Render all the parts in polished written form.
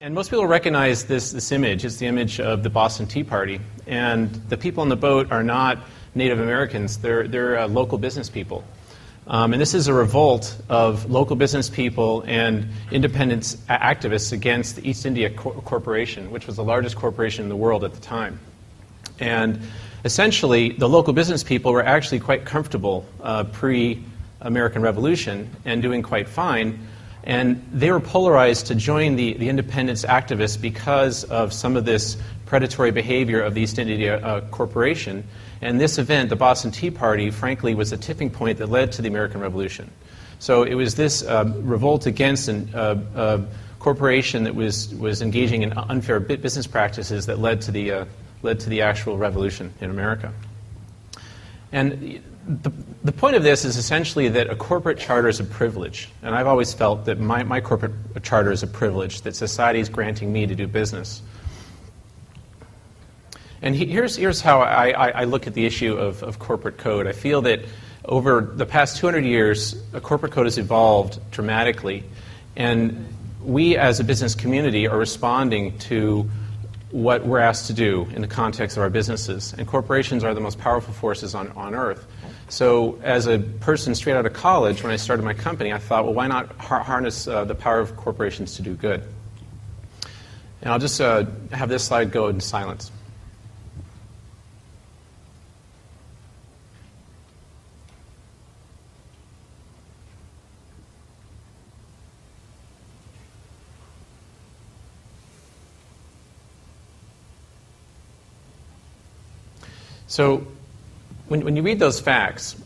And most people recognize this image. It's the image of the Boston Tea Party. And the people on the boat are not Native Americans. They're local business people. And this is a revolt of local business people and independence activists against the East India Corporation, which was the largest corporation in the world at the time. And essentially, the local business people were actually quite comfortable pre-American Revolution and doing quite fine. And they were polarized to join the independence activists because of some of this predatory behavior of the East India Corporation. And this event, the Boston Tea Party, frankly, was a tipping point that led to the American Revolution. So it was this revolt against a corporation that was engaging in unfair business practices that led to the actual revolution in America. And the point of this is essentially that a corporate charter is a privilege. And I've always felt that my corporate charter is a privilege, that society is granting me to do business. And here's how I look at the issue of corporate code. I feel that over the past 200 years, a corporate code has evolved dramatically. And we as a business community are responding to what we're asked to do in the context of our businesses. And corporations are the most powerful forces on earth. So as a person straight out of college, when I started my company, I thought, well, why not harness the power of corporations to do good? And I'll just have this slide go in silence. So when you read those facts,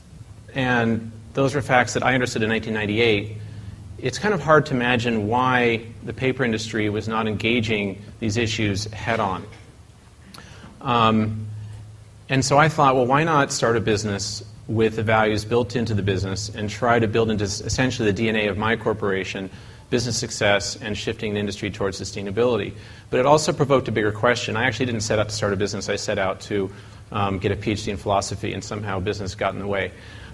and those were facts that I understood in 1998, it's kind of hard to imagine why the paper industry was not engaging these issues head-on. And so I thought, well, why not start a business with the values built into the business and try to build into essentially the DNA of my corporation, business success, and shifting the industry towards sustainability. But it also provoked a bigger question. I actually didn't set out to start a business. I set out to get a PhD in philosophy, and somehow business got in the way.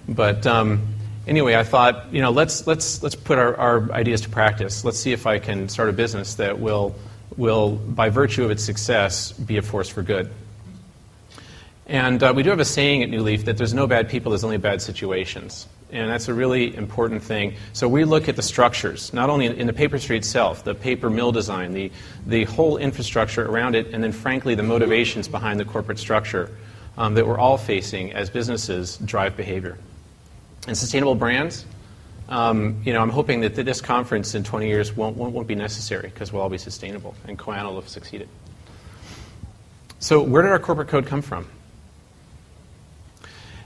But anyway, I thought, let's put our ideas to practice. Let's see if I can start a business that will, by virtue of its success, be a force for good. And we do have a saying at New Leaf that there's no bad people, there's only bad situations. And that's a really important thing. So we look at the structures, not only in the paper industry itself, the paper mill design, the whole infrastructure around it, and then frankly the motivations behind the corporate structure that we're all facing as businesses drive behavior. And sustainable brands, I'm hoping that this conference in 20 years won't be necessary because we'll all be sustainable, and Koan will have succeeded. So where did our corporate code come from?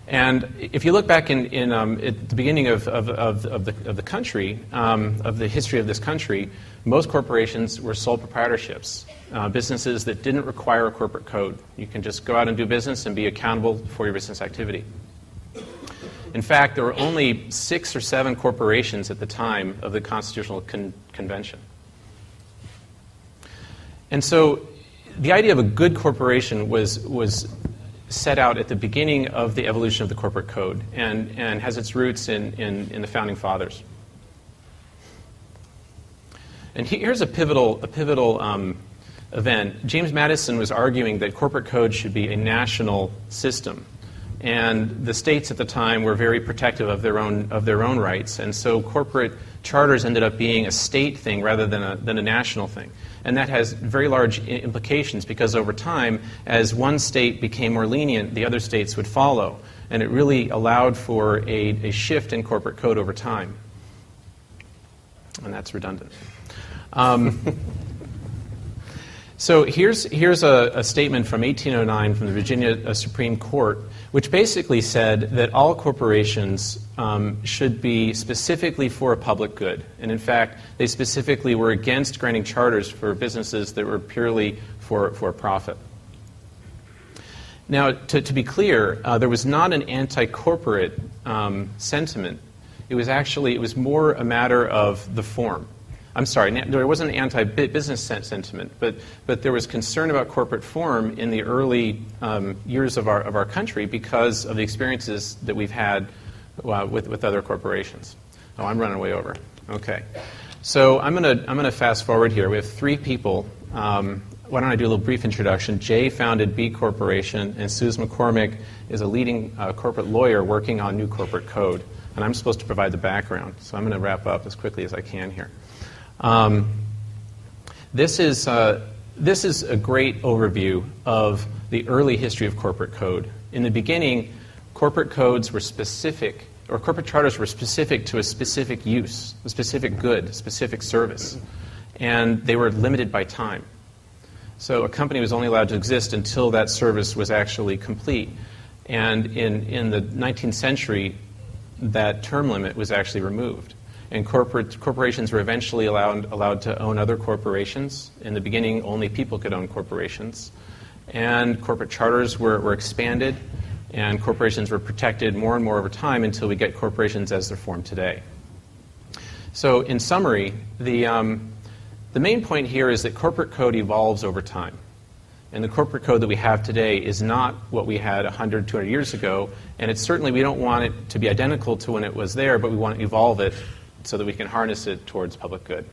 And if you look back at the beginning of the country, of the history of this country, most corporations were sole proprietorships, businesses that didn't require a corporate code. You can just go out and do business and be accountable for your business activity. In fact, there were only 6 or 7 corporations at the time of the Constitutional Convention. And so the idea of a good corporation was set out at the beginning of the evolution of the corporate code and has its roots in the Founding Fathers. And here's a pivotal event. James Madison was arguing that corporate code should be a national system. And the states at the time were very protective of their own rights. And so corporate charters ended up being a state thing rather than a national thing. And that has very large implications because over time, as one state became more lenient, the other states would follow. And it really allowed for a shift in corporate code over time. And that's redundant. So here's a statement from 1809 from the Virginia Supreme Court, which basically said that all corporations should be specifically for a public good. And in fact, they specifically were against granting charters for businesses that were purely for profit. Now, to be clear, there was not an anti-corporate sentiment. It was more a matter of the form. I'm sorry, there wasn't an anti-business sentiment, but there was concern about corporate form in the early years of our country because of the experiences that we've had with other corporations. Oh, I'm running way over. Okay. So I'm gonna fast forward here. We have three people. Why don't I do a little brief introduction? Jay founded B Corporation, and Suze McCormick is a leading corporate lawyer working on new corporate code. And I'm supposed to provide the background, so I'm going to wrap up as quickly as I can here. This is a great overview of the early history of corporate code. In the beginning, corporate codes were specific, or corporate charters were specific to a specific use, a specific good, a specific service, and they were limited by time. So a company was only allowed to exist until that service was actually complete. And in the 19th century, that term limit was actually removed. And corporations were eventually allowed to own other corporations. In the beginning, only people could own corporations. And corporate charters were expanded, and corporations were protected more and more over time until we get corporations as they're formed today. So in summary, the main point here is that corporate code evolves over time. And the corporate code that we have today is not what we had 100, 200 years ago, and it's certainly, we don't want it to be identical to when it was there, but we want to evolve it so that we can harness it towards public good.